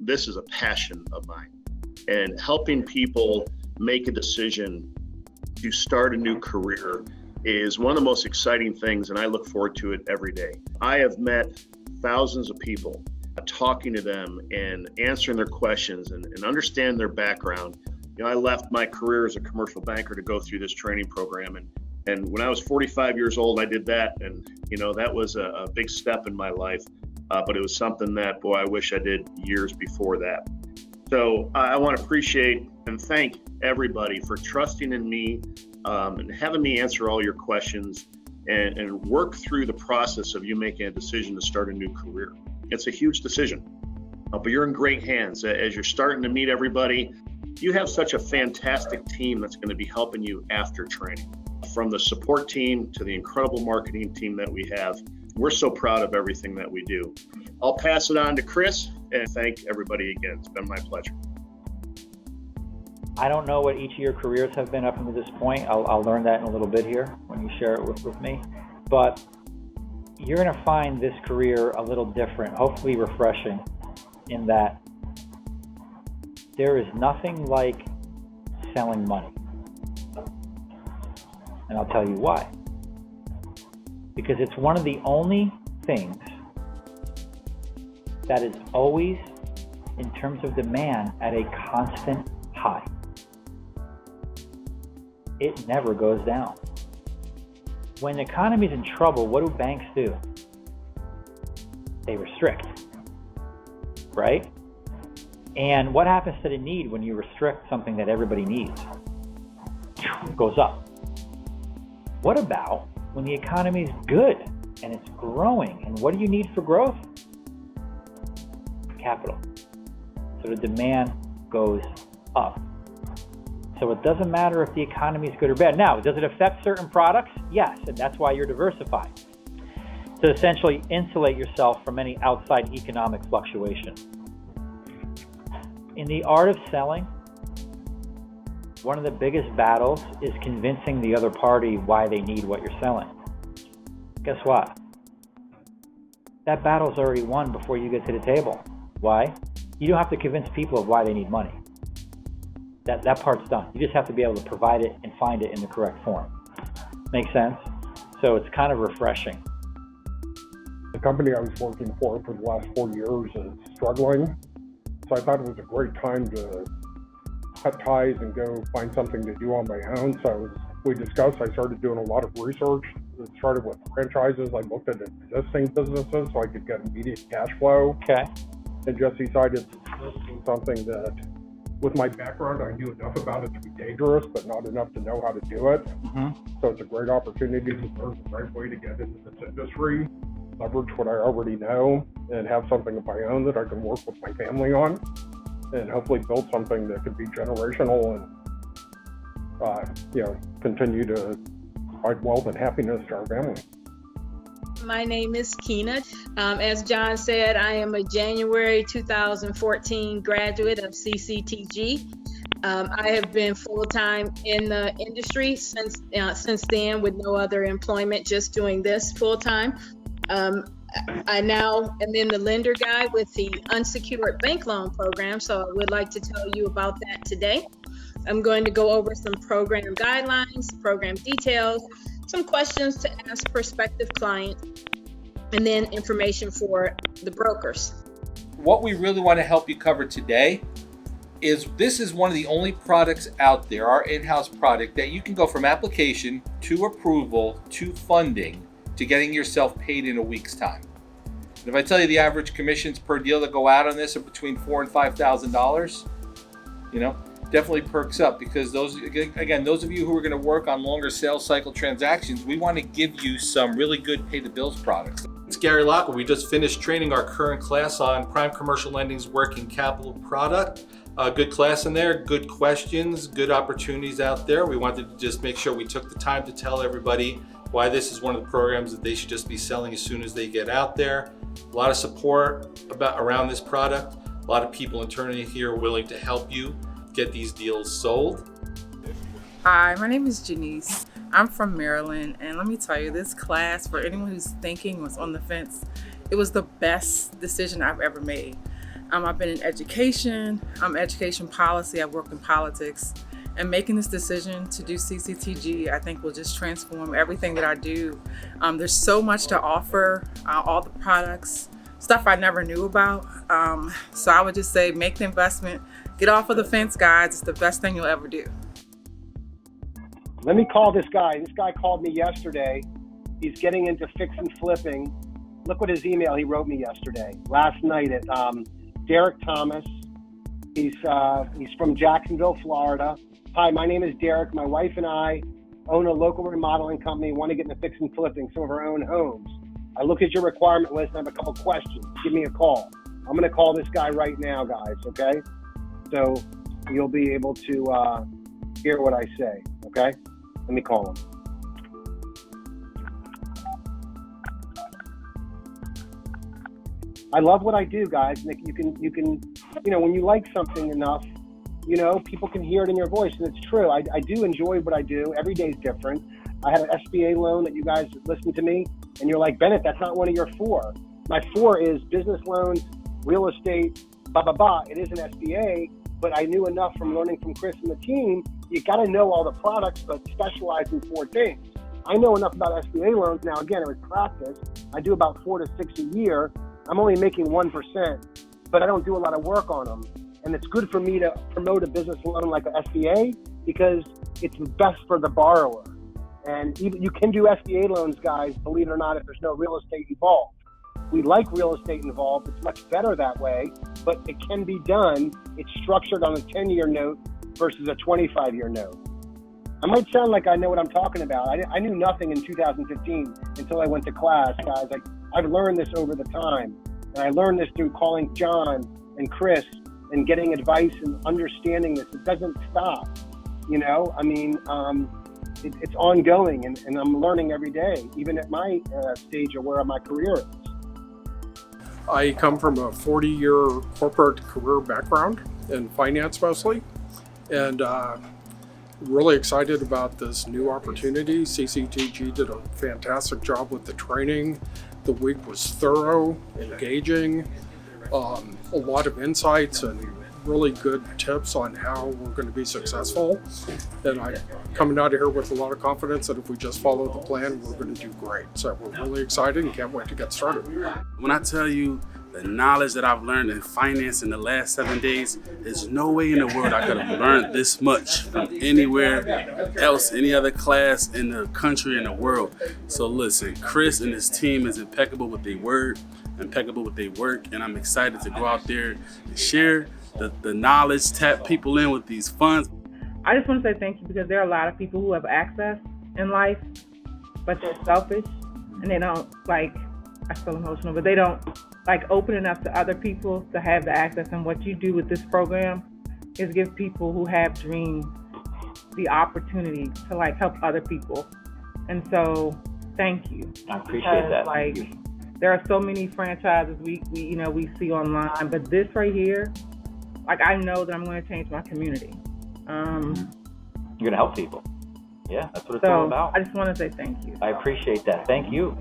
this is a passion of mine. And helping people make a decision to start a new career is one of the most exciting things, and I look forward to it every day. I have met thousands of people, talking to them and answering their questions and understand their background. I left my career as a commercial banker to go through this training program. And when I was 45 years old, I did that. And, that was a big step in my life. But it was something that, boy, I wish I did years before that. So I want to appreciate and thank everybody for trusting in me and having me answer all your questions and work through the process of you making a decision to start a new career. It's a huge decision, but you're in great hands. As you're starting to meet everybody, you have such a fantastic team that's going to be helping you after training. From the support team to the incredible marketing team that we have, we're so proud of everything that we do. I'll pass it on to Chris and thank everybody again. It's been my pleasure. I don't know what each of your careers have been up until this point. I'll learn that in a little bit here when you share it with me. But you're going to find this career a little different, hopefully refreshing, in that there is nothing like selling money. And I'll tell you why. Because it's one of the only things that is always, in terms of demand, at a constant high. It never goes down. When the economy's in trouble, what do banks do? They restrict, right? And what happens to the need when you restrict something that everybody needs? It goes up. What about when the economy's good and it's growing? And what do you need for growth? Capital. So the demand goes up. So it doesn't matter if the economy is good or bad. Now, does it affect certain products? Yes, and that's why you're diversified. To essentially insulate yourself from any outside economic fluctuation. In the art of selling, one of the biggest battles is convincing the other party why they need what you're selling. Guess what? That battle's already won before you get to the table. Why? You don't have to convince people of why they need money. That part's done. You just have to be able to provide it and find it in the correct form. Make sense? So it's kind of refreshing. The company I was working for the last 4 years is struggling. So I thought it was a great time to cut ties and go find something to do on my own. So we discussed, I started doing a lot of research. It started with franchises. I looked at existing businesses so I could get immediate cash flow. Okay. And just decided this was something that, with my background, I knew enough about it to be dangerous, but not enough to know how to do it. Mm-hmm. So it's a great opportunity to learn the right way to get into this industry, leverage what I already know, and have something of my own that I can work with my family on, and hopefully build something that could be generational and, continue to provide wealth and happiness to our family. My name is Keena. As John said, I am a January 2014 graduate of CCTG. I have been full-time in the industry since then with no other employment, just doing this full-time. I now am in the lender guide with the unsecured bank loan program, so I would like to tell you about that today. I'm going to go over some program guidelines, program details, some questions to ask prospective clients, and then information for the brokers. What we really want to help you cover today is this is one of the only products out there, our in-house product, that you can go from application to approval to funding to getting yourself paid in a week's time. And if I tell you the average commissions per deal that go out on this are between $4,000 and $5,000, definitely perks up, because those of you who are going to work on longer sales cycle transactions, we want to give you some really good pay the bills products. It's Gary Lockwood. We just finished training our current class on Prime Commercial Lending's working capital product. Good class in there, good questions, good opportunities out there. We wanted to just make sure we took the time to tell everybody why this is one of the programs that they should just be selling as soon as they get out there. A lot of support around this product. A lot of people internally here are willing to help you get these deals sold. Hi, my name is Janice. I'm from Maryland, and let me tell you, this class, for anyone who's thinking, was on the fence, it was the best decision I've ever made. I've been in education, education policy, I've worked in politics. And making this decision to do CCTG, I think will just transform everything that I do. There's so much to offer, all the products, stuff I never knew about. So I would just say make the investment, get off of the fence, guys. It's the best thing you'll ever do. Let me call this guy. This guy called me yesterday. He's getting into fix and flipping. Look what his email he wrote me yesterday, last night at Derek Thomas. He's from Jacksonville, Florida. Hi, my name is Derek. My wife and I own a local remodeling company, want to get into fix and flipping some of our own homes. I looked at your requirement list and I have a couple questions. Give me a call. I'm going to call this guy right now, guys, okay? So you'll be able to hear what I say, okay? Let me call him. I love what I do, guys. Nick, you can, when you like something enough, people can hear it in your voice, and it's true. I do enjoy what I do. Every day is different. I had an SBA loan that you guys listened to me, and you're like, Bennett, that's not one of your 4. My 4 is business loans, real estate, blah, blah, blah. It is an SBA, but I knew enough from learning from Chris and the team. You got to know all the products, but specialize in 4 things. I know enough about SBA loans. Now, again, it was practice. I do about 4 to 6 a year. I'm only making 1%, but I don't do a lot of work on them. And it's good for me to promote a business loan like an SBA because it's best for the borrower. And even, you can do SBA loans, guys, believe it or not, if there's no real estate involved. We like real estate involved. It's much better that way, but it can be done. It's structured on a 10-year note versus a 25-year note. I might sound like I know what I'm talking about. I knew nothing in 2015 until I went to class, guys. I've learned this over the time. And I learned this through calling John and Chris and getting advice and understanding this. It doesn't stop, it's ongoing and I'm learning every day, even at my stage of where my career is. I come from a 40-year corporate career background in finance mostly, and really excited about this new opportunity. CCTG did a fantastic job with the training. The week was thorough, engaging, a lot of insights and really good tips on how we're going to be successful. And I'm coming out of here with a lot of confidence that if we just follow the plan, we're going to do great. So we're really excited and can't wait to get started. When I tell you the knowledge that I've learned in finance in the last 7 days, there's no way in the world I could have learned this much from anywhere else, any other class in the country and the world. So listen, Chris and his team is impeccable with their word, impeccable with their work, and I'm excited to go out there and share the knowledge, tap people in with these funds. I just want to say thank you because there are a lot of people who have access in life, but they're selfish and they don't I feel emotional, but they don't open enough to other people to have the access. And what you do with this program is give people who have dreams the opportunity to help other people. And so thank you. I appreciate that. Thank you. There are so many franchises we see online, but this right here, I know that I'm going to change my community. You're going to help people. Yeah, that's what it's all about. I just want to say thank you. I appreciate that. Thank you.